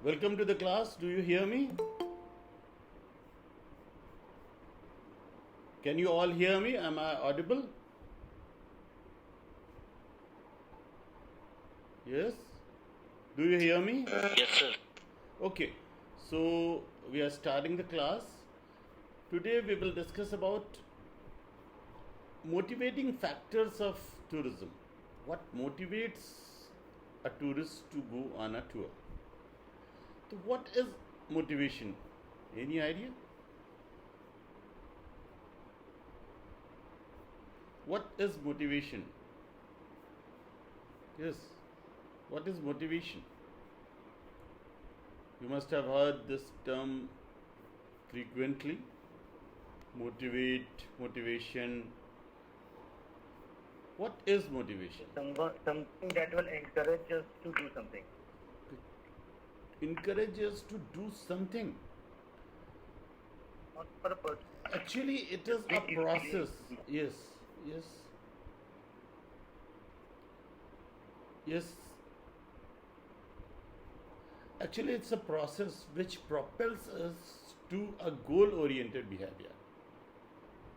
Welcome to the class. Do you hear me? Can you all hear me? Am I audible? Yes? Do you hear me? Yes, sir. Okay. So we are starting the class. Today we will discuss about motivating factors of tourism. What motivates a tourist to go on a tour? So what is motivation? Any idea? What is motivation? Yes. What is motivation? You must have heard this term frequently. Motivate, motivation. What is motivation? Something that will encourage us to do something. Encourage us to do something. Not for a person. Actually, it is a process. Yes, yes, yes. Actually, it's a process which propels us to a goal-oriented behavior.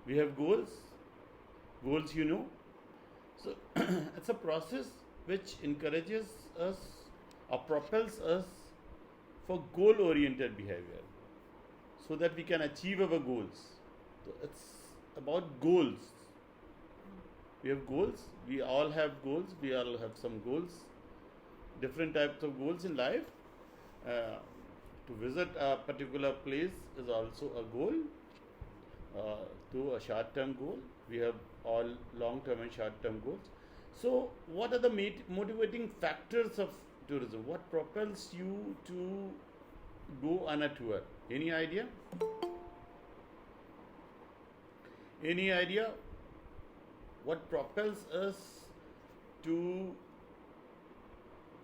We have goals, you know. So, it's a process which encourages us or propels us for goal-oriented behavior so that we can achieve our goals. So, it's about goals. We have goals. We all have goals. We all have some goals. Different types of goals in life. To visit a particular place is also a goal. To a short-term goal. We have all long-term and short-term goals. So, what are the motivating factors of tourism? What propels you to go on a tour? Any idea? Any idea? What propels us to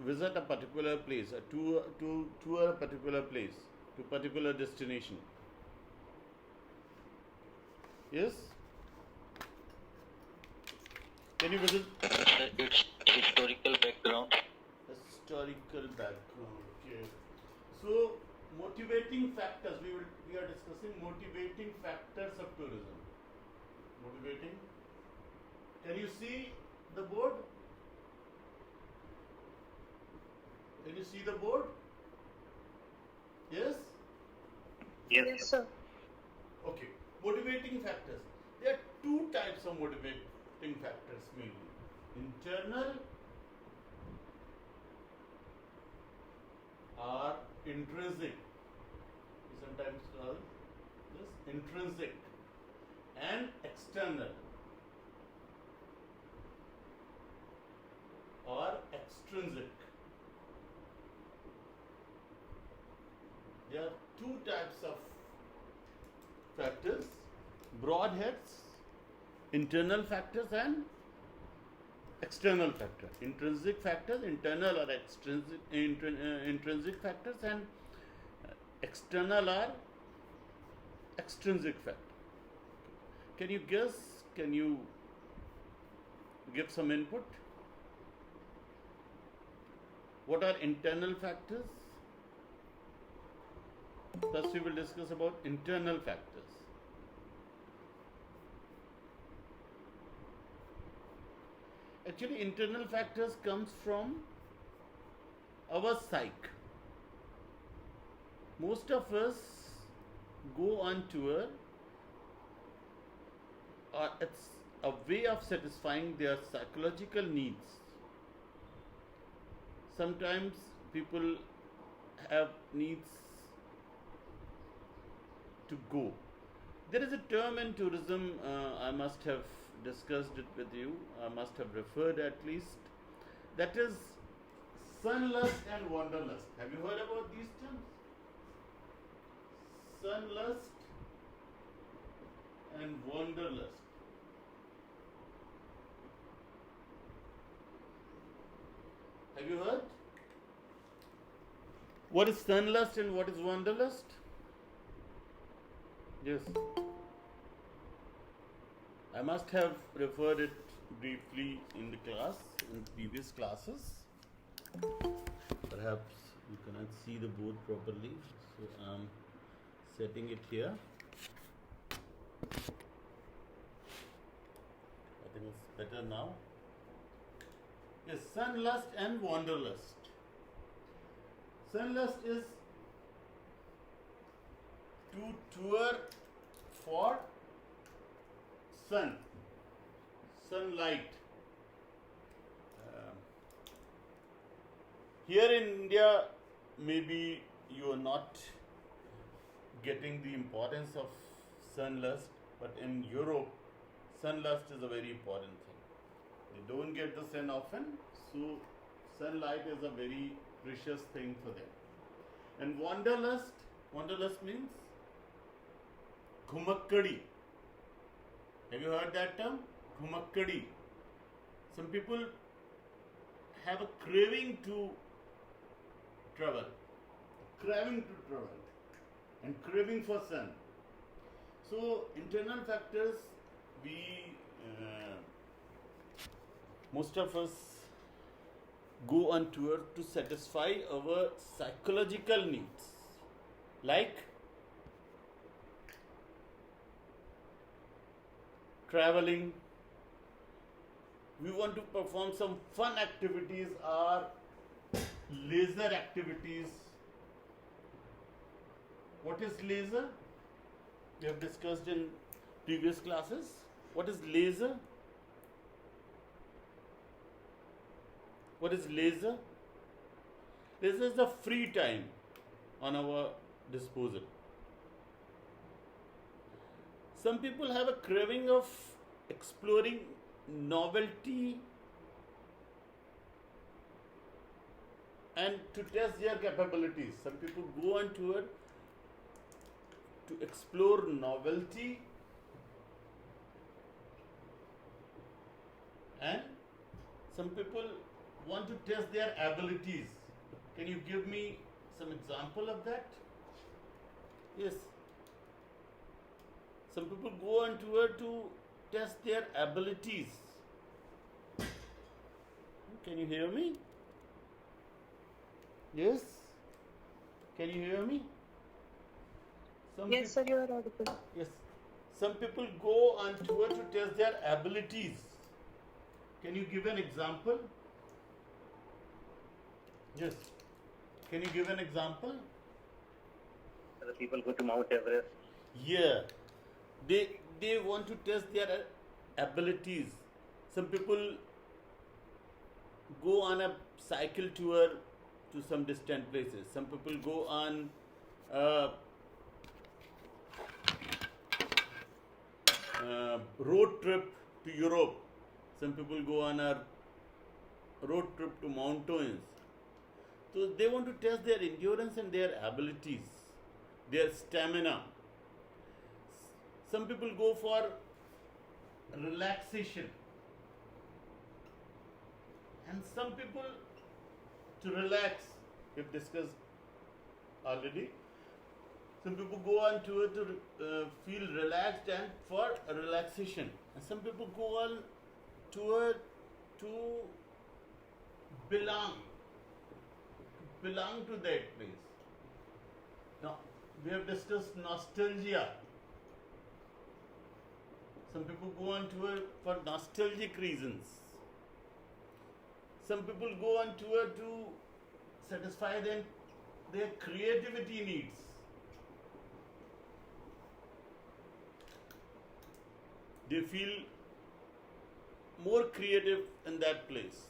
visit a particular place, to tour a particular place, to a particular destination? Yes? Can you visit? It's historical background. Historical background. Okay. So, motivating factors. We are discussing motivating factors of tourism. Motivating. Can you see the board? Can you see the board? Yes? Yes, sir. Okay. Motivating factors. There are two types of motivating factors mainly. Internal or intrinsic. We sometimes call this intrinsic and external or extrinsic. There are two types of factors, broad heads, internal factors and external factors. Intrinsic factors, internal or extrinsic, intrinsic factors, and external or extrinsic factors. Can you guess? Can you give some input? What are internal factors? First, we will discuss about internal factors. Actually, internal factors comes from our psyche. Most of us go on tour, it's a way of satisfying their psychological needs. Sometimes people have needs to go. There is a term in tourism, I must have discussed it with you, I must have referred at least, that is sunlust and wanderlust. Have you heard about these terms? Sunlust and wanderlust. Have you heard? What is sunlust and what is wanderlust? Yes. I must have referred it briefly in the class, in previous classes. Perhaps You cannot see the board properly, so I'm setting it here. I think it's better now. Yes, sunlust and wanderlust. Sunlust is to tour for sunlight. Here in India, maybe you are not getting the importance of sunlust, but in Europe, sunlust is a very important thing. They don't get the sun often, so sunlight is a very precious thing for them. And wanderlust means ghumakkadi. Have you heard that term? Ghumakkadi. Some people have a craving to travel, and craving for sun. So internal factors, most of us go on tour to satisfy our psychological needs, like traveling. We want to perform some fun activities or leisure activities. What is leisure? We have discussed in previous classes. What is leisure? What is leisure? Leisure is the free time on our disposal. Some people have a craving of exploring novelty and to test their capabilities. Some people go on tour to explore novelty and some people want to test their abilities. Can you give me some example of that? Yes. Some people go on tour to test their abilities. Can you hear me? Yes? Can you hear me? Yes, sir, you are audible. Yes. Some people go on tour to test their abilities. Can you give an example? Yes. Can you give an example? The people go to Mount Everest. Yeah. They want to test their abilities. Some people go on a cycle tour to some distant places. Some people go on road trip to Europe. Some people go on a road trip to mountains. So they want to test their endurance and their abilities, their stamina. Some people go for relaxation. And some people to relax, we've discussed already. Some people go on tour to feel relaxed and for relaxation. And some people go on tour to belong to that place. Now, we have discussed nostalgia. Some people go on tour for nostalgic reasons. Some people go on tour to satisfy their creativity needs. They feel more creative in that place.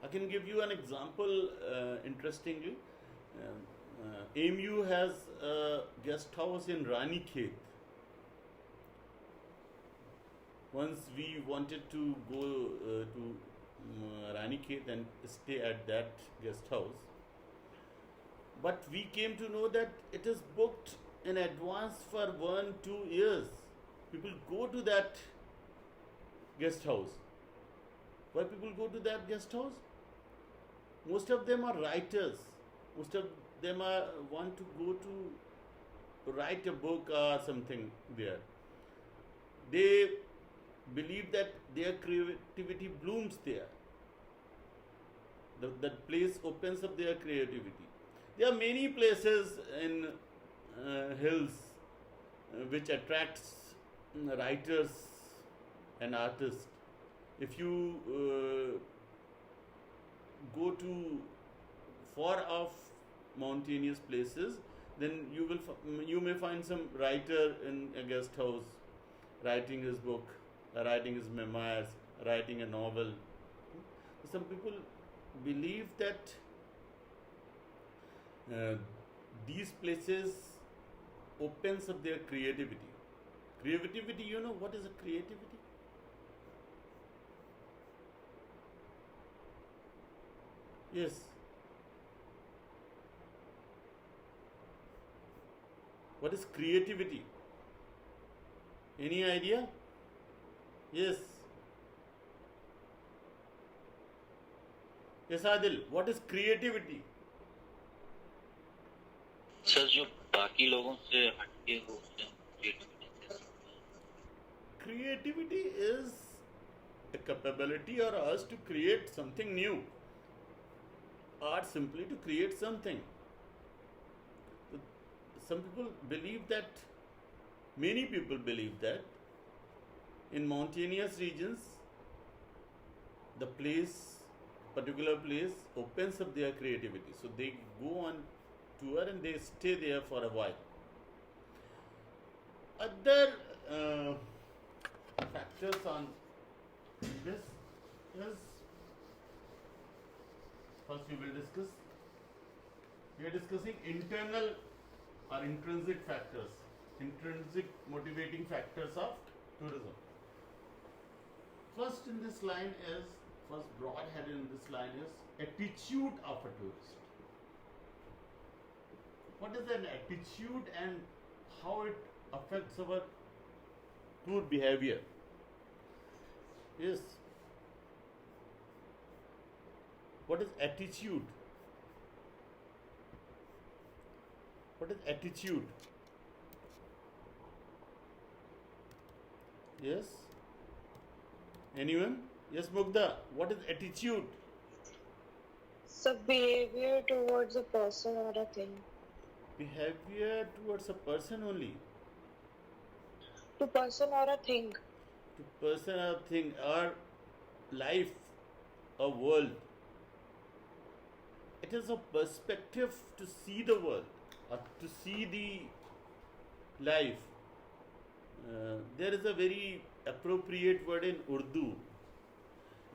I can give you an example, interestingly. AMU has a guest house in Rani Khet. Once we wanted to go to Rani Khet and stay at that guest house. But we came to know that it is booked in advance for 1-2 years. People go to that guest house. Why people go to that guest house? Most of them are writers. Most of them want to go to write a book or something there. They believe that their creativity blooms there. that place opens up their creativity. There are many places in hills which attracts writers and artists. If you go to far off mountainous places, then you may find some writer in a guest house writing his book, writing his memoirs, writing a novel. Some people believe that these places opens up their creativity. Creativity, you know what is a creativity? Yes. What is creativity? Any idea? Yes. Yes, Adil, what is creativity? Sir जो बाकी लोगों से हटके हो उसे creativity कह सकते हैं। Creativity is a capability or us to create something new, or simply to create something. Some people believe that, many people believe that in mountainous regions, the particular place opens up their creativity. So they go on tour and they stay there for a while. Other factors on this is, first we will discuss, we are discussing internal or intrinsic factors, intrinsic motivating factors of tourism. First in this line is, first broad headed in this line is attitude of a tourist. What is an attitude and how it affects our tour behavior? Yes. What is attitude? What is attitude? Yes? Anyone? Yes, Mugdha. What is attitude? So behavior towards a person or a thing. Behavior towards a person only. To person or a thing. To person or thing, or life, a world. It is a perspective to see the world or to see the life. There is a very appropriate word in Urdu,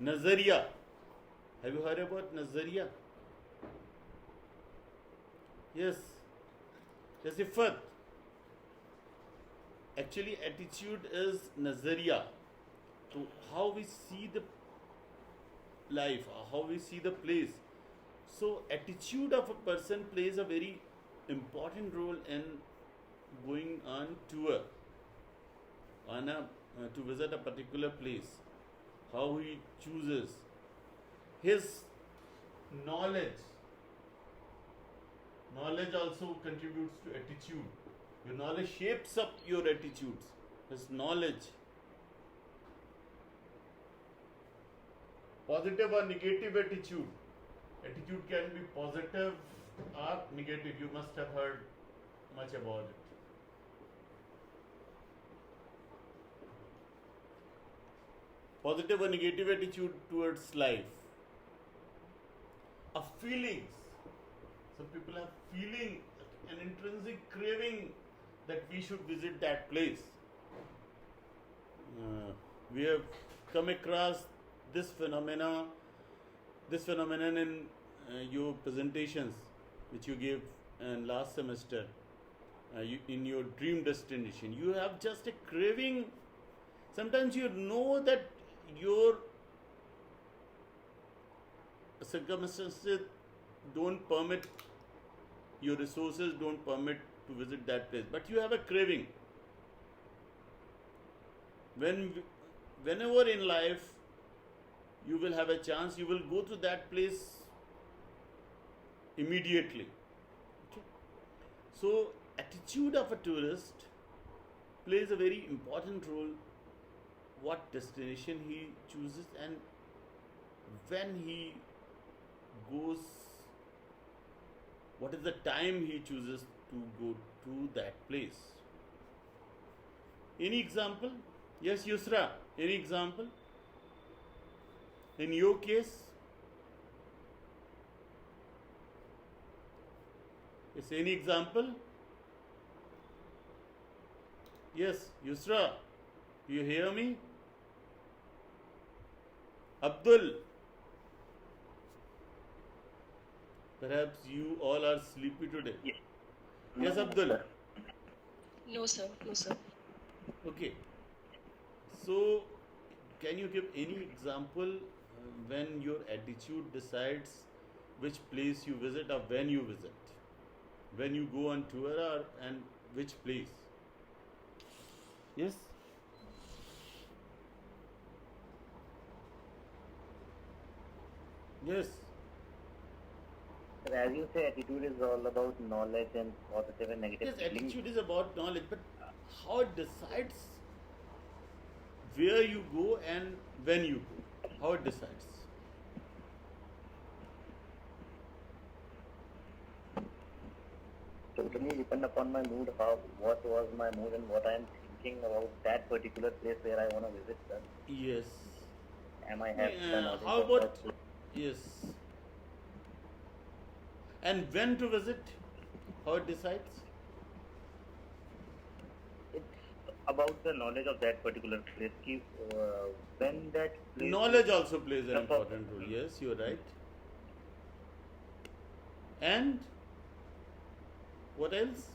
Nazariya. Have you heard about Nazariya? Yes. Yes, Ifat. Actually, attitude is Nazariya. So, how we see the life, or how we see the place. So, attitude of a person plays a very important role in going on tour, to visit a particular place. How he chooses, his knowledge also contributes to attitude. Your knowledge shapes up your attitudes. His knowledge, positive or negative attitude. Attitude can be positive or negative. You must have heard much about it. Positive or negative attitude towards life. A feelings. Some people have feeling, an intrinsic craving that we should visit that place. We have come across this phenomenon in your presentations which you gave last semester, in your dream destination. You have just a craving. Sometimes you know that your circumstances don't permit, your resources don't permit to visit that place, but you have a craving. Whenever in life you will have a chance, you will go to that place immediately. Okay? So, attitude of a tourist plays a very important role. What destination he chooses and when he goes, what is the time he chooses to go to that place. Any example? Yes, Yusra, any example? In your case? Yes, any example? Yes, Yusra, do you hear me? Abdul, perhaps you all are sleepy today. Yes. Yes, Abdul. No, sir. No, sir. Okay. So, can you give any example when your attitude decides which place you visit or when you visit? When you go on tour or and which place? Yes? Yes. As you say, attitude is all about knowledge and positive and negative Yes, feelings. attitude is about knowledge, but how it decides where you go and when you go? How it decides? Totally depend upon my mood, what was my mood and what I am thinking about that particular place where I want to visit. Sir. Yes. Am I have the knowledge How of about that place? yes? And when to visit? How it decides? It's about the knowledge of that particular place. When that place Knowledge also plays an the important role. Yes, you're right. And what else?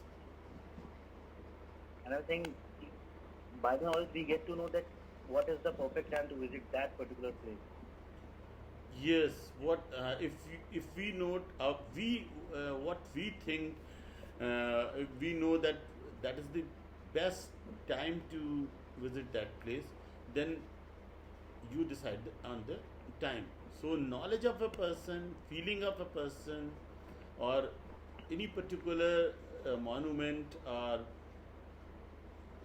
Another thing, by the knowledge we get to know that what is the perfect time to visit that particular place. Yes. What if we note what we think we know that that is the best time to visit that place, then you decide on the time. So knowledge of a person, feeling of a person, or any particular monument or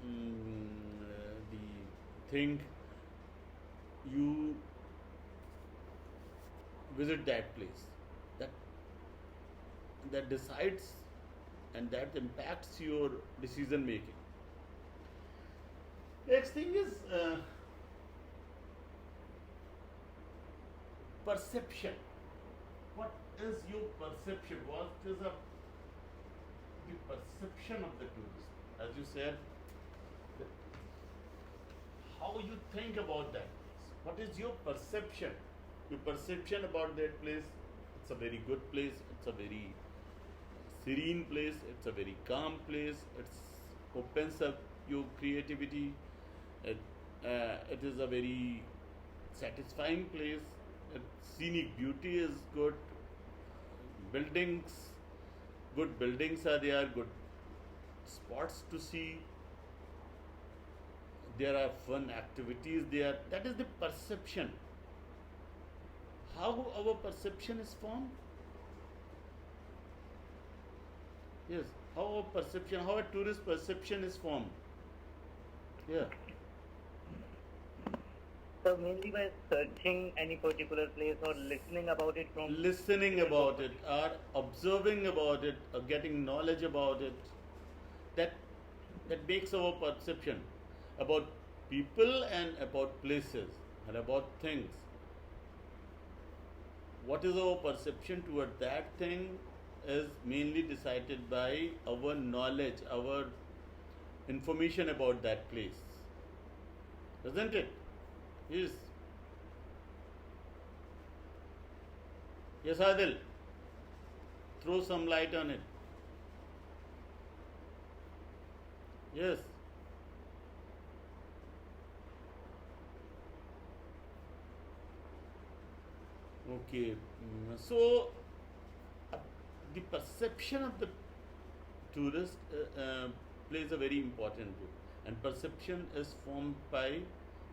the thing, you visit that place, that decides and that impacts your decision making. Next thing is perception. What is your perception? What is the perception of the tourist? As you said, how you think about that place. What is your perception? Your perception about that place. It's a very good place. It's a very serene place. It's a very calm place. It opens up your creativity. It is a very satisfying place. Scenic beauty is good. Buildings, good buildings are there. Good spots to see. There are fun activities there. That is the perception. How our perception is formed? Yes, how our perception, how a tourist perception is formed. Yeah. So mainly by searching any particular place or listening about it from Listening about it, or observing about it, or getting knowledge about it. That makes our perception about people and about places and about things. What is our perception toward that thing is mainly decided by our knowledge, our information about that place. Isn't it? Yes. Yes, Adil. Throw some light on it. Yes. Okay. So, uh, the perception of the tourist plays a very important role. And perception is formed by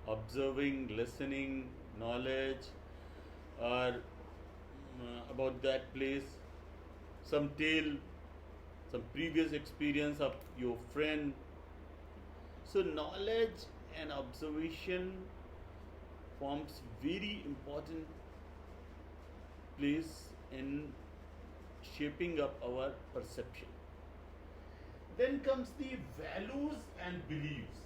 observing, listening, knowledge, or about that place, some tale, some previous experience of your friend. So, knowledge and observation forms very important place in shaping up our perception. Then comes the values and beliefs.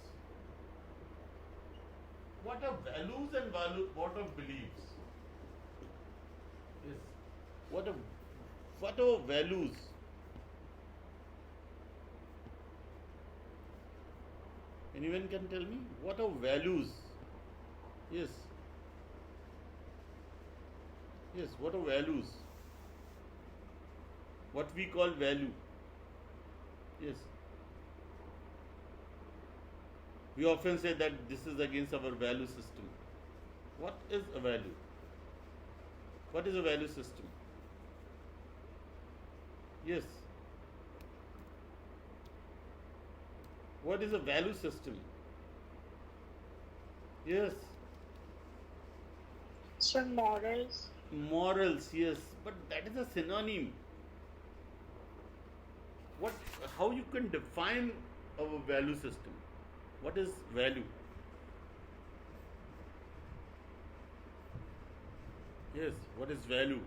What are values and what are beliefs? Yes. What are values? Anyone can tell me what are values? Yes. Yes. What are values? What we call value. Yes. We often say that this is against our value system. What is a value? What is a value system? Yes. What is a value system? Yes. So morals. Morals, yes. But that is a synonym. What? How you can define our value system? What is value? Yes. What is value?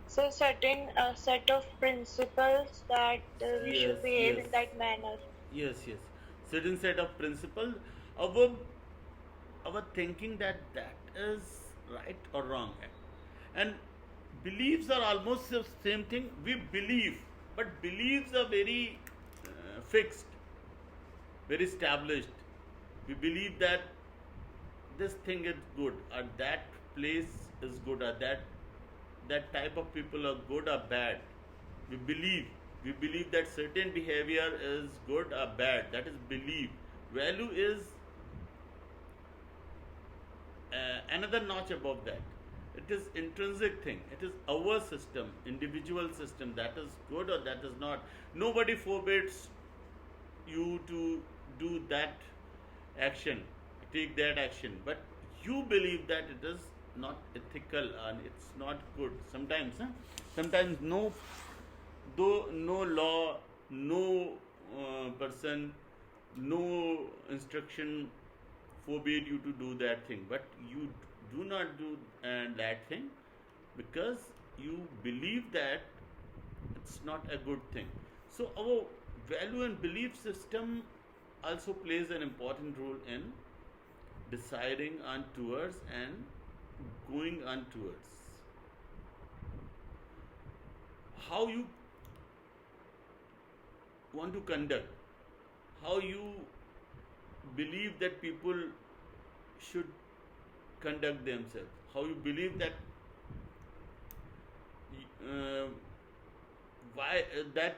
So certain set of principles that we Yes. should behave Yes. in that manner. Yes. Yes. Certain set of principles. Our our thinking that is right or wrong, and beliefs are almost the same thing. We believe, but beliefs are very fixed, very established. We believe that this thing is good, or that place is good, or that type of people are good or bad. We believe that certain behavior is good or bad. That is belief. Value is another notch above that. It is intrinsic thing. It is our system, individual system, that is good or that is not. Nobody forbids you to do that action, take that action, but you believe that it is not ethical and it's not good. Sometimes though no law, no person, no instruction forbade you to do that thing, but you do not do that thing because you believe that it's not a good thing. So our value and belief system also plays an important role in deciding on tours and going on tours. How you want to conduct, how you believe that people should conduct themselves, how you believe that why that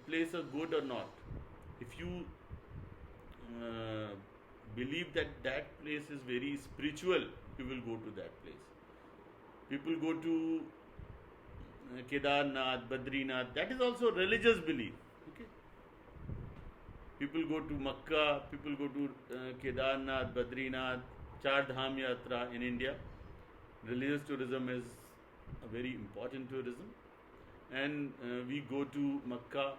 place is good or not. If you believe that that place is very spiritual, you will go to that place. People go to Kedarnath, Badrinath, that is also religious belief. Okay. People go to Makkah, people go to Kedarnath, Badrinath, Char Dham Yatra in India. Religious tourism is a very important tourism. And we go to Makkah,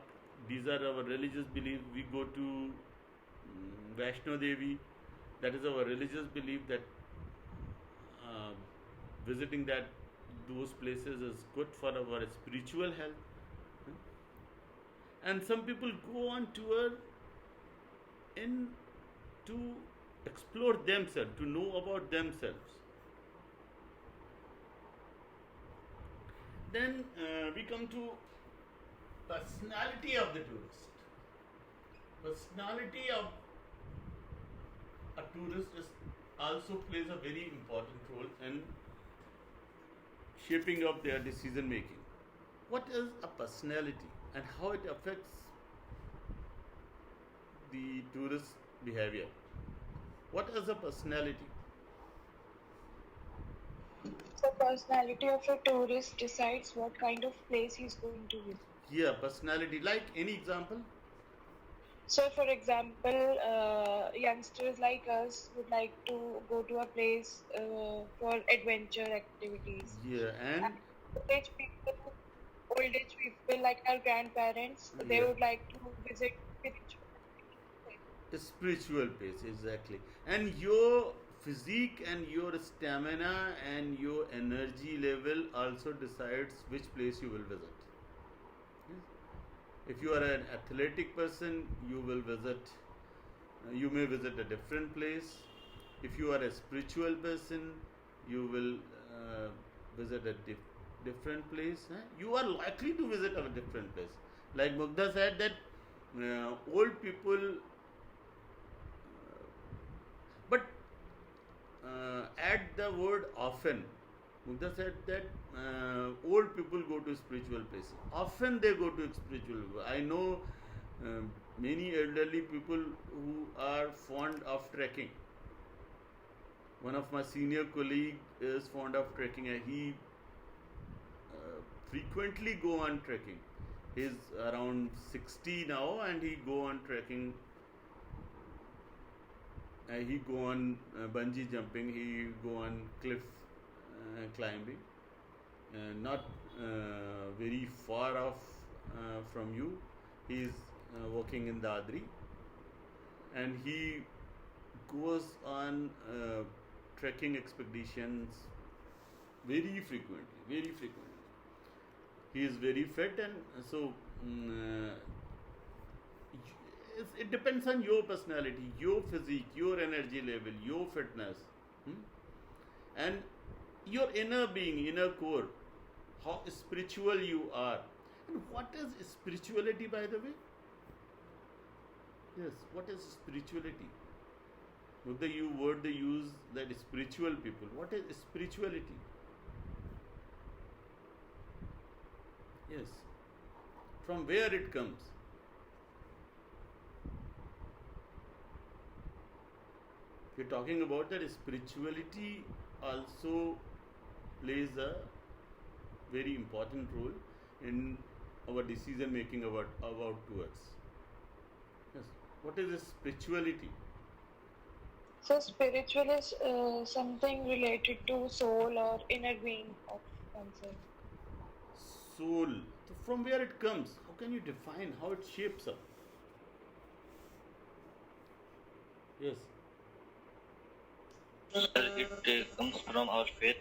these are our religious beliefs. We go to Vaishno Devi, that is our religious belief that visiting those places is good for our spiritual health. And some people go on tour to explore themselves, to know about themselves. Then we come to personality of the tourist. Personality of a tourist also plays a very important role in shaping up their decision making. What is a personality and how it affects the tourist behavior? What is a personality? So personality of a tourist decides what kind of place he's going to visit. Yeah, personality. Like any example? So for example, youngsters like us would like to go to a place for adventure activities. Yeah, and Old age people like our grandparents, they yeah. would like to visit spiritual activities. Spiritual pace, exactly. And your physique and your stamina and your energy level also decides which place you will visit. Yes. If you are an athletic person, you will visit, you may visit a different place. If you are a spiritual person, you will visit a different place. You are likely to visit a different place. Like Mugdha said that old people, but add the word often. Mugdha said that old people go to spiritual places. Often they go to spiritual. I know many elderly people who are fond of trekking. One of my senior colleague is fond of trekking, and he frequently go on trekking. He's around 60 now, and he go on trekking. He go on bungee jumping. He go on cliff climbing. Not very far off from you. He is working in Dadri, and he goes on trekking expeditions very frequently. Very frequently. He is very fit, and so it depends on your personality, your physique, your energy level, your fitness, and your inner being, inner core, how spiritual you are. And what is spirituality, by the way? Yes, what is spirituality? With the word they use, that spiritual people. What is spirituality? Yes. From where it comes? We're talking about that spirituality also plays a very important role in our decision making about towards. Yes. What is spirituality? So spiritual is something related to soul or inner being of oneself. Soul. So from where it comes? How can you define how it shapes up? Yes. Sir, it comes from our faith.